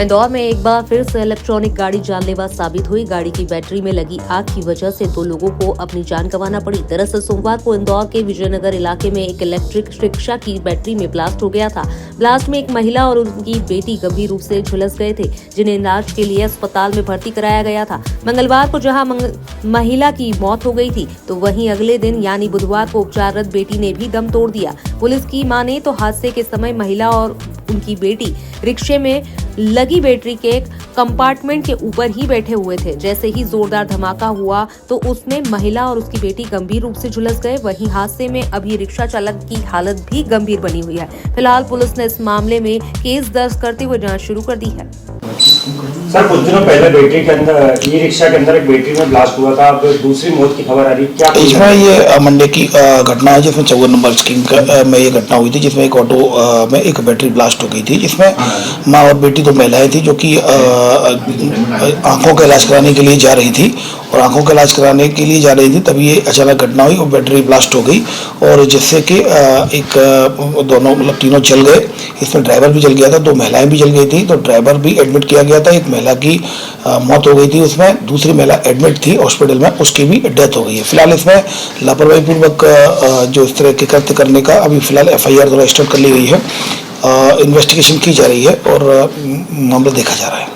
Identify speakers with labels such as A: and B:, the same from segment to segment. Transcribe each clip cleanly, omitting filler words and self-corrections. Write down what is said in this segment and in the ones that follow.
A: इंदौर में एक बार फिर से इलेक्ट्रॉनिक गाड़ी जानलेवा साबित हुई। गाड़ी की बैटरी में लगी आग की वजह से 2 लोगों को अपनी जान गंवाना पड़ी। दरअसल सोमवार को इंदौर के विजयनगर इलाके में एक इलेक्ट्रिक रिक्शा की बैटरी में ब्लास्ट हो गया था। ब्लास्ट में एक महिला और उनकी बेटी गंभीर रूप से झुलस गए थे, जिन्हें इलाज के लिए अस्पताल में भर्ती कराया गया था। मंगलवार को जहां महिला की मौत हो गई थी, तो वहीं अगले दिन यानी बुधवार को उपचाररत बेटी ने भी दम तोड़ दिया। पुलिस की माने तो हादसे के समय महिला और उनकी बेटी रिक्शे में लगी बैटरी के कंपार्टमेंट के ऊपर ही बैठे हुए थे। जैसे ही जोरदार धमाका हुआ तो उसमें महिला और उसकी बेटी गंभीर रूप से झुलस गए। वहीं हादसे में अभी रिक्शा चालक की हालत भी गंभीर बनी हुई है। फिलहाल पुलिस ने इस मामले में केस दर्ज करते हुए जांच शुरू कर दी है।
B: सर, कुछ दिनों पहले बैटरी के अंदर ई रिक्शा के अंदर एक बैटरी में ब्लास्ट हुआ था। अब दूसरी मौत की खबर आ रही है, क्या
C: इसमें ये मंडे की घटना है, जिसमें 54 नंबर स्कीम में ये घटना हुई थी, जिसमें एक ऑटो में एक बैटरी ब्लास्ट हो गई थी, जिसमें माँ और बेटी 2 महिलाएं थी, जो कि आंखों का इलाज कराने के लिए जा रही थी। और आंखों का इलाज कराने के लिए जा रही थी, तभी ये अचानक घटना हुई और बैटरी ब्लास्ट हो गई, और जिससे कि दोनों मतलब तीनों जल गए। इसमें ड्राइवर भी जल गया था, 2 महिलाएं भी जल गई थी, तो ड्राइवर भी एडमिट किया गया था। एक महिला की मौत हो गई थी, उसमें दूसरी महिला एडमिट थी हॉस्पिटल में, उसकी भी डेथ हो गई है। फिलहाल इसमें लापरवाही पूर्वक जो इस तरह के कृत्य करने का अभी फिलहाल FIR रजिस्टर कर ली गई है। इन्वेस्टिगेशन की जा रही है और मामला देखा जा रहा है।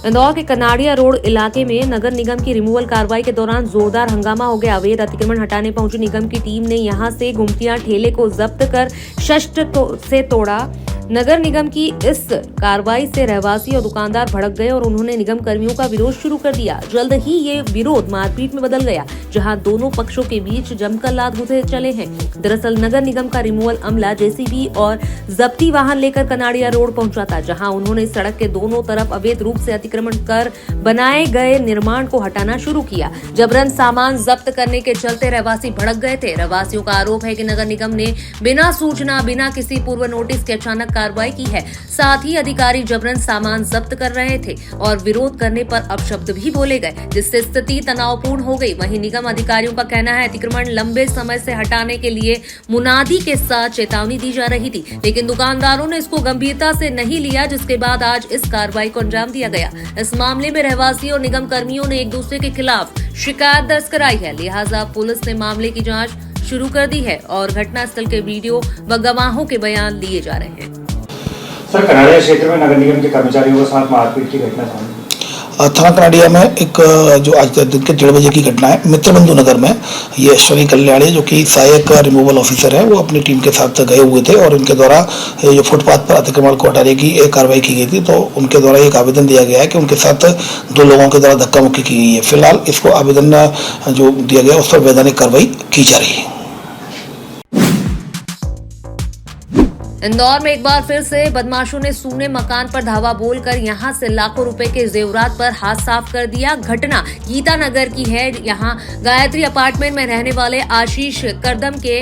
A: इंदौर के कनाड़िया रोड इलाके में नगर निगम की रिमूवल कार्रवाई के दौरान जोरदार हंगामा हो गया। अवैध अतिक्रमण हटाने पहुंची निगम की टीम ने यहां से गुमटियां ठेले को जब्त कर शस्त्र से तोड़ा। नगर निगम की इस कार्रवाई से रहवासी और दुकानदार भड़क गए और उन्होंने निगम कर्मियों का विरोध शुरू कर दिया। जल्द ही ये विरोध मारपीट में बदल गया, जहां दोनों पक्षों के बीच जमकर लात घुसे चले हैं। दरअसल नगर निगम का रिमूवल अमला JCB और जब्ती वाहन लेकर कनाड़िया रोड पहुंचा था, जहां उन्होंने सड़क के दोनों तरफ अवैध रूप से अतिक्रमण कर बनाए गए निर्माण को हटाना शुरू किया। जबरन सामान जब्त करने के चलते रहवासी भड़क गए थे। रहवासियों का आरोप है कि नगर निगम ने बिना सूचना, बिना किसी पूर्व नोटिस के अचानक कार्रवाई की है। साथ ही अधिकारी जबरन सामान जब्त कर रहे थे और विरोध करने पर अपशब्द भी बोले गए, जिससे स्थिति तनावपूर्ण हो गई। वहीं निगम अधिकारियों का कहना है अतिक्रमण लंबे समय से हटाने के लिए मुनादी के साथ चेतावनी दी जा रही थी, लेकिन दुकानदारों ने इसको गंभीरता से नहीं लिया, जिसके बाद आज इस कार्रवाई को अंजाम दिया गया। इस मामले में रहवासी और निगम कर्मियों ने एक दूसरे के खिलाफ शिकायत दर्ज कराई है, लिहाजा पुलिस ने मामले की जाँच शुरू कर दी है और घटनास्थल के वीडियो व गवाहों के बयान लिए जा रहे हैं।
B: सर, कनाड़िया क्षेत्र में नगर निगम के कर्मचारियों के साथ मारपीट की घटना सामने
C: थाना कनाड़िया में एक जो आज दिन के 1:30 बजे की घटना है, मित्रबंधु नगर में। ये अश्विनी कल्याणी जो कि सहायक रिमूवल ऑफिसर है, वो अपनी टीम के साथ गए हुए थे और इनके द्वारा जो फुटपाथ पर अतिक्रमण को हटाने की एक कार्रवाई की गई थी। तो उनके द्वारा एक आवेदन दिया गया है कि उनके साथ 2 लोगों के द्वारा धक्का मुक्की की गई है। फिलहाल इसको आवेदन जो दिया गया उस पर वैधानिक कार्रवाई की जा रही है।
A: इंदौर में एक बार फिर से बदमाशों ने सूने मकान पर धावा बोलकर यहां से लाखों रुपए के जेवरात पर हाथ साफ कर दिया। घटना गीता नगर की है। यहां गायत्री अपार्टमेंट में रहने वाले आशीष करदम के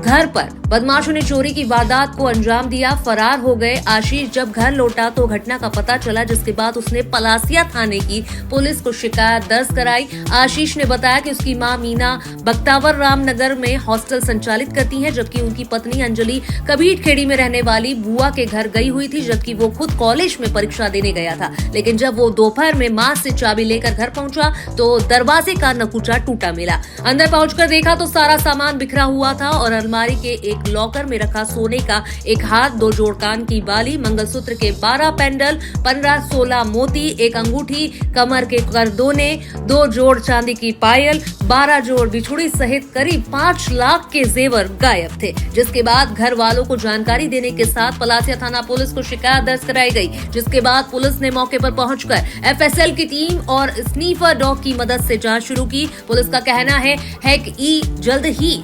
A: घर पर बदमाशों ने चोरी की वारदात को अंजाम दिया, फरार हो गए। आशीष जब घर लौटा तो घटना का पता चला, जिसके बाद उसने पलासिया थाने की पुलिस को शिकायत दर्ज कराई। आशीष ने बताया कि उसकी मां मीना बख्तावर रामनगर में हॉस्टल संचालित करती हैं, जबकि उनकी पत्नी अंजलि कबीर खेड़ी में रहने वाली बुआ के घर गई हुई थी, जबकि वो खुद कॉलेज में परीक्षा देने गया था। लेकिन जब वो दोपहर में मां से चाबी लेकर घर पहुंचा तो दरवाजे का नकुचा टूटा मिला। अंदर पहुंचकर देखा तो सारा सामान बिखरा हुआ था और अलमारी के एक लॉकर में रखा सोने का एक हाथ, 2 जोड़ कान की बाली, मंगलसूत्र के 12 पेंडल, 15-16 मोती, एक अंगूठी, कमर के करदोने, 2 जोड़ चांदी की पायल, 12 जोड़ बिछुड़ी सहित करीब 5 लाख के जेवर गायब थे। जिसके बाद घर वालों को जानकारी देने के साथ पलासिया थाना पुलिस को शिकायत दर्ज कराई गई, जिसके बाद पुलिस ने मौके पर पहुंचकर FSL की टीम और स्नीफर डॉग की मदद से जांच शुरू की। पुलिस का कहना है कि जल्द ही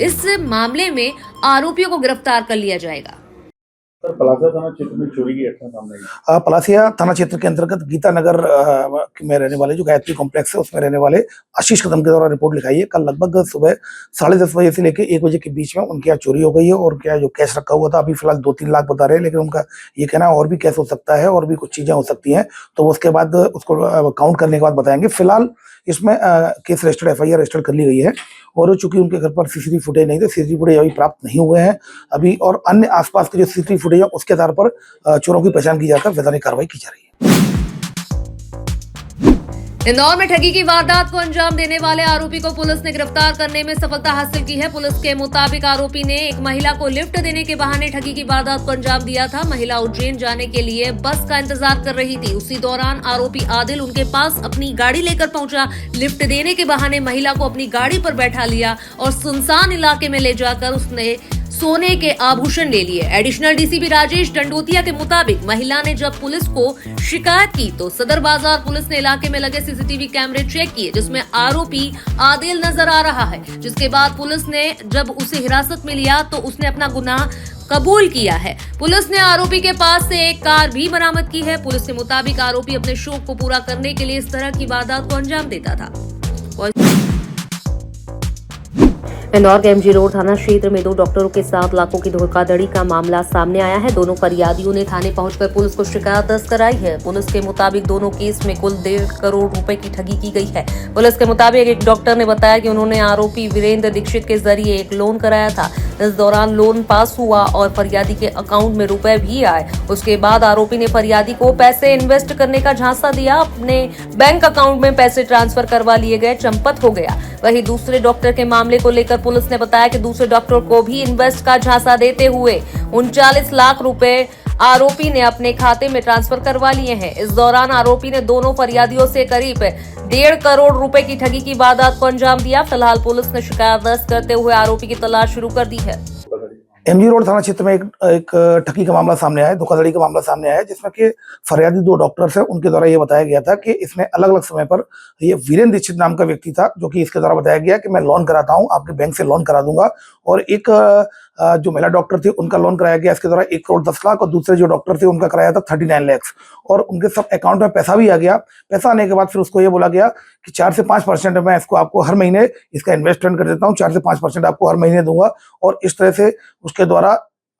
A: इस मामले में आरोपियों को गिरफ्तार कर लिया जाएगा।
D: सर, पलासिया थाना क्षेत्र में चोरी की घटना सामने आई।
C: पलासिया थाना क्षेत्र के अंतर्गत गीता नगर में रहने वाले जो गायत्री कॉम्प्लेक्स है, उसमें रहने वाले आशीष कदम के द्वारा रिपोर्ट लिखाई है। कल लगभग सुबह 10:30 बजे से लेकर 1 बजे के बीच में उनके यहाँ चोरी हो गई है और उनके यहाँ जो कैश रखा हुआ था, अभी फिलहाल 2-3 लाख बता रहे हैं, लेकिन उनका ये कहना है और भी कैश हो सकता है और भी कुछ चीजें हो सकती हैं, तो उसके बाद उसको काउंट करने के बाद बताएंगे। फिलहाल इसमें केस रजिस्टर्ड FIR रजिस्टर्ड कर ली गई है और चूंकि उनके घर पर CCTV फुटेज नहीं थे, CCTV फुटेज अभी प्राप्त नहीं हुए हैं अभी, और अन्य आसपास के जो CCTV फुटेज रही है, उसके आधार पर चोरों की पहचान की जाकर वैधानिक कार्रवाई की जा रही है।
A: इंदौर में ठगी की वारदात को अंजाम देने वाले आरोपी को पुलिस ने गिरफ्तार करने में सफलता हासिल की है। पुलिस के मुताबिक आरोपी ने एक महिला को लिफ्ट देने के बहाने ठगी की वारदात को अंजाम दिया था। महिला उज्जैन जाने के लिए बस का इंतजार कर रही थी। उसी दौरान आरोपी आदिल उनके पास अपनी गाड़ी लेकर पहुंचा। लिफ्ट देने के बहाने महिला को अपनी गाड़ी पर बैठा लिया और सुनसान इलाके में ले जाकर उसने सोने के आभूषण ले लिए। एडिशनल डीसीपी राजेश डंडोतिया के मुताबिक महिला ने जब पुलिस को शिकायत की तो सदर बाजार पुलिस ने इलाके में लगे सीसीटीवी कैमरे चेक किए, जिसमें आरोपी आदिल नजर आ रहा है। जिसके बाद पुलिस ने जब उसे हिरासत में लिया तो उसने अपना गुनाह कबूल किया है। पुलिस ने आरोपी के पास से एक कार भी बरामद की है। पुलिस के मुताबिक आरोपी अपने शौक को पूरा करने के लिए इस तरह की वारदात को अंजाम देता था। इंदौर के एमजी रोड थाना क्षेत्र में 2 डॉक्टरों के साथ लाखों की धोखाधड़ी का मामला सामने आया है। दोनों फरियादियों ने थाने पहुंचकर पुलिस को शिकायत दर्ज कराई है। पुलिस के मुताबिक दोनों केस में कुल 1.5 करोड़ रुपए की ठगी की गई है। पुलिस के मुताबिक एक डॉक्टर ने बताया कि उन्होंने आरोपी वीरेंद्र दीक्षित के जरिए एक लोन कराया था। इस दौरान लोन पास हुआ और फरियादी के अकाउंट में रुपए भी आए। उसके बाद आरोपी ने फरियादी को पैसे इन्वेस्ट करने का झांसा दिया। अपने बैंक अकाउंट में पैसे ट्रांसफर करवा लिए गए, चंपत हो गया। वहीं दूसरे डॉक्टर के मामले को लेकर पुलिस ने बताया कि दूसरे डॉक्टर को भी इन्वेस्ट का झांसा देते हुए 39 लाख रुपए आरोपी ने अपने खाते में ट्रांसफर करवा लिए हैं। इस दौरान आरोपी ने दोनों फरियादियों से करीब 1.5 करोड़ रुपए की ठगी की वारदात को अंजाम दिया। फिलहाल पुलिस ने शिकायत दर्ज करते हुए आरोपी की तलाश शुरू कर दी है।
C: एमजी रोड थाना क्षेत्र में एक ठगी का मामला सामने आया, धोखाधड़ी का मामला सामने आया, जिसमें कि फरियादी 2 डॉक्टर्स हैं। उनके द्वारा ये बताया गया था कि इसने अलग अलग समय पर, ये वीरेंद्र दीक्षित नाम का व्यक्ति था, जो कि इसके द्वारा बताया गया कि मैं लोन कराता हूं, आपके बैंक से लोन करा दूंगा। और एक जो महिला डॉक्टर थी उनका लोन कराया गया इसके द्वारा 1 करोड़ 10 लाख, और दूसरे जो डॉक्टर थे उनका कराया था 39 लाख। और उनके सब अकाउंट में पैसा भी आ गया। पैसा आने के बाद फिर उसको ये बोला गया कि 4 से 5% मैं इसको आपको हर महीने इसका इन्वेस्टमेंट कर देता हूँ, 4 से 5% आपको हर महीने दूंगा। और इस तरह से उसके द्वारा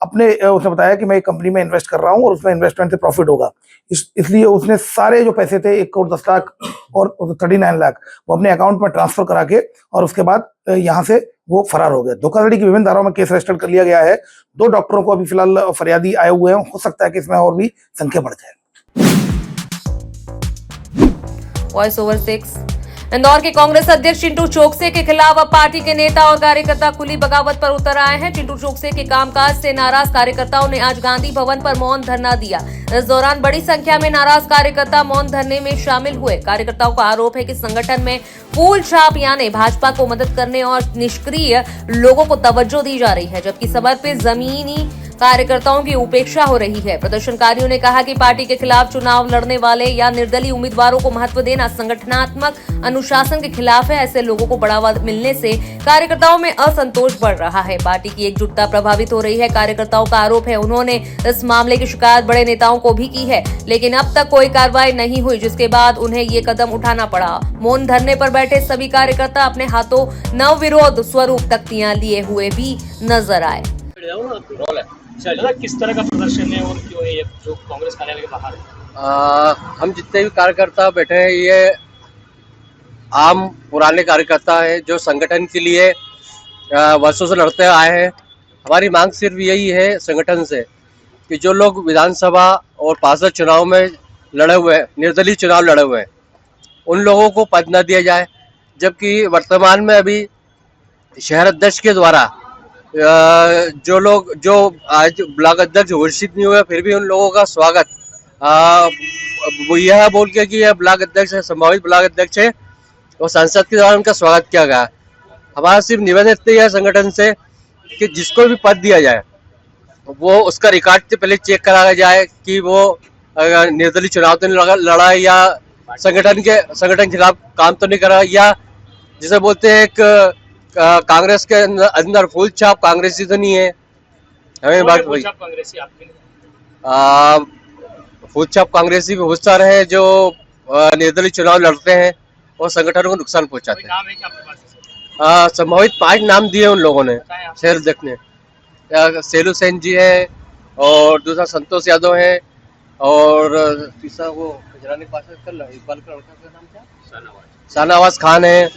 C: उसने बताया कि मैं एक कंपनी में इन्वेस्ट कर रहा हूं और उसमें इन्वेस्टमेंट से प्रॉफिट होगा। इसलिए उसने सारे जो पैसे थे 1 करोड़ 10 लाख और 39 लाख वो अपने अकाउंट में ट्रांसफर करा के और उसके बाद यहां से वो फरार हो गए। धोखाधड़ी की विभिन्न धाराओं में केस रजिस्टर कर लिया गया है। 2 डॉक्टरों को अभी फिलहाल फरियादी आए हुए हैं। हो सकता है कि इसमें और भी संख्या बढ़ जाए।
A: Voice over 6। इंदौर के कांग्रेस अध्यक्ष चिंटू चोकसे के खिलाफ अब पार्टी के नेता और कार्यकर्ता खुली बगावत पर उतर आए हैं। चिंटू चोकसे के कामकाज से नाराज कार्यकर्ताओं ने आज गांधी भवन पर मौन धरना दिया। इस दौरान बड़ी संख्या में नाराज कार्यकर्ता मौन धरने में शामिल हुए। कार्यकर्ताओं का आरोप है कि संगठन में फूल छाप यानी भाजपा को मदद करने और निष्क्रिय लोगों को तवज्जो दी जा रही है, जबकि समर्पित जमीनी कार्यकर्ताओं की उपेक्षा हो रही है। प्रदर्शनकारियों ने कहा कि पार्टी के खिलाफ चुनाव लड़ने वाले या निर्दलीय उम्मीदवारों को महत्व देना संगठनात्मक अनुशासन के खिलाफ है। ऐसे लोगों को बढ़ावा मिलने से कार्यकर्ताओं में असंतोष बढ़ रहा है। पार्टी की एकजुटता प्रभावित हो रही है। कार्यकर्ताओं का आरोप है उन्होंने इस मामले की शिकायत बड़े नेताओं को भी की है, लेकिन अब तक कोई कार्रवाई नहीं हुई, जिसके बाद उन्हें ये कदम उठाना पड़ा। मौन धरने पर बैठे सभी कार्यकर्ता अपने हाथों नव विरोध स्वरूप तख्तियां लिए हुए भी नजर आए।
E: किस तरह का प्रदर्शन है और क्यों है ये जो कांग्रेस कार्यालय के बाहर है?
F: हम जितने भी कार्यकर्ता बैठे हैं ये आम पुराने कार्यकर्ता हैं जो संगठन के लिए वर्षों से लड़ते आए हैं। हमारी मांग सिर्फ यही है संगठन से कि जो लोग विधानसभा और पार्षद चुनाव में लड़े हुए हैं, निर्दलीय चुनाव लड़े हुए हैं, उन लोगों को पद न दिया जाए, जबकि वर्तमान में अभी शहर अध्यक्ष के द्वारा जो लोग जो आज ब्लॉक अध्यक्ष घोषित नहीं हुए फिर भी उन लोगों का स्वागत वो यह बोल के कि यह ब्लॉक अध्यक्ष है, संभावित ब्लॉक अध्यक्ष है, और संसद के द्वारा उनका स्वागत किया गया। हमारा सिर्फ निवेदन इतना है संगठन से कि जिसको भी पद दिया जाए वो उसका रिकॉर्ड से पहले चेक कराया जाए कि वो निर्दलीय चुनाव तो नहीं लड़ा है या संगठन खिलाफ काम तो नहीं करा, या जिसे बोलते हैं एक कांग्रेस के अंदर फूल छाप कांग्रेसी तो नहीं है। हमें बात वही फूल छाप कांग्रेसी भी बहुत सारे हैं जो निर्दलीय चुनाव लड़ते हैं और संगठन को नुकसान पहुंचाते हैं। संभावित 5 नाम दिए उन लोगों ने, शहर अध्यक्ष ने। सेलू सेन जी है और दूसरा संतोष यादव है और तीसरा वो इकबाल का लड़का का नाम क्या, शाहनवाज खान है।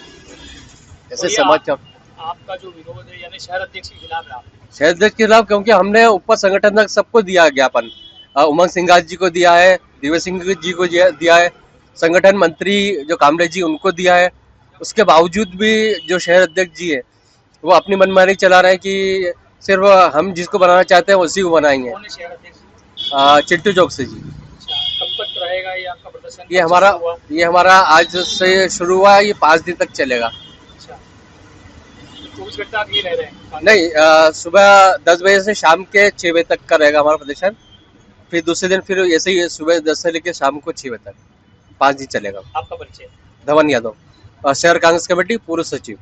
F: ऐसे समाचार
E: आपका जो विरोध है यानी शहर अध्यक्ष के खिलाफ है,
F: शहर अध्यक्ष के खिलाफ क्योंकि हमने ऊपर संगठन तक सबको दिया ज्ञापन। उमंग सिंघाल जी को दिया है, दिव्य सिंह जी को दिया है, संगठन मंत्री जो कामरे जी उनको दिया है। उसके बावजूद भी जो शहर अध्यक्ष जी है वो अपनी मनमानी चला रहे हैं कि सिर्फ हम जिसको बनाना चाहते हैं उसी को बनाएंगे।
E: कौन है शहर अध्यक्ष?
F: चिट्टू चौक से जी।
E: कब तक रहेगा ये आपका प्रदर्शन?
F: ये हमारा आज से शुरू हुआ है, ये 5 दिन तक चलेगा।
E: अच्छा, 24 घंटे आप ये रह रहे हैं?
F: नहीं, सुबह 10 बजे से शाम के 6 बजे तक का रहेगा हमारा प्रदर्शन। फिर दूसरे दिन फिर ऐसे ही सुबह 10 से लेकर शाम को 6 बजे तक 5 दिन चलेगा।
E: आपका परिचय?
F: धवन यादव, शहर कांग्रेस कमेटी पूर्व सचिव।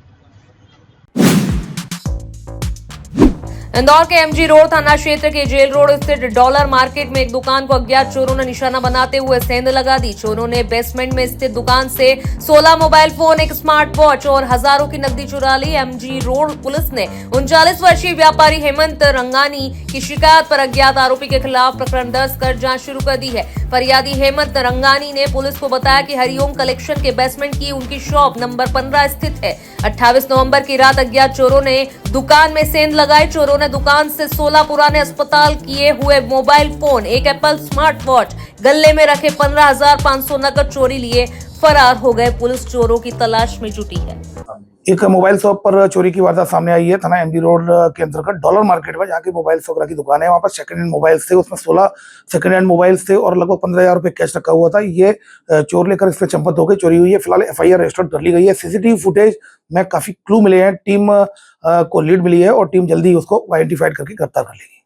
A: इंदौर के एमजी रोड थाना क्षेत्र के जेल रोड स्थित डॉलर मार्केट में एक दुकान को अज्ञात चोरों ने निशाना बनाते हुए सेंध लगा दी। चोरों ने बेसमेंट में स्थित दुकान से 16 मोबाइल फोन, एक स्मार्ट वॉच और हजारों की नकदी चुरा ली। एमजी रोड पुलिस ने 39 वर्षीय व्यापारी हेमंत रंगानी की शिकायत पर अज्ञात आरोपी के खिलाफ प्रकरण दर्ज कर जांच शुरू कर दी है। फरियादी हेमंत रंगानी ने पुलिस को बताया कि हरिओम कलेक्शन के बेसमेंट की उनकी शॉप नंबर 15 स्थित है। 28 नवंबर की रात अज्ञात चोरों ने दुकान में सेंध लगाई। चोरों ने दुकान से 16 पुराने अस्पताल किए हुए मोबाइल फोन, एक एप्पल स्मार्ट वॉच, गले में रखे 15,500 नकद चोरी लिए फरार हो गए। पुलिस चोरों की तलाश में जुटी है।
C: एक मोबाइल शॉप पर चोरी की वारदात सामने आई है थाना एमजी रोड के अंतर्गत डॉलर मार्केट में, जहाँ की मोबाइल वगैरह की दुकान है। वहाँ पर सेकंड हैंड मोबाइल थे, उसमें 16 सेकंड हैंड मोबाइल थे और लगभग 15,000 रुपए कैश रखा हुआ था। ये चोर लेकर इस पर चंपत होकर चोरी हुई है। फिलहाल एफआईआर रजिस्टर कर ली गई है। सीसीटीवी फुटेज में काफी क्लू मिले हैं। टीम को लीड मिली है और टीम जल्दी उसको आइडेंटिफाइड करके गिरफ्तार कर लेगी।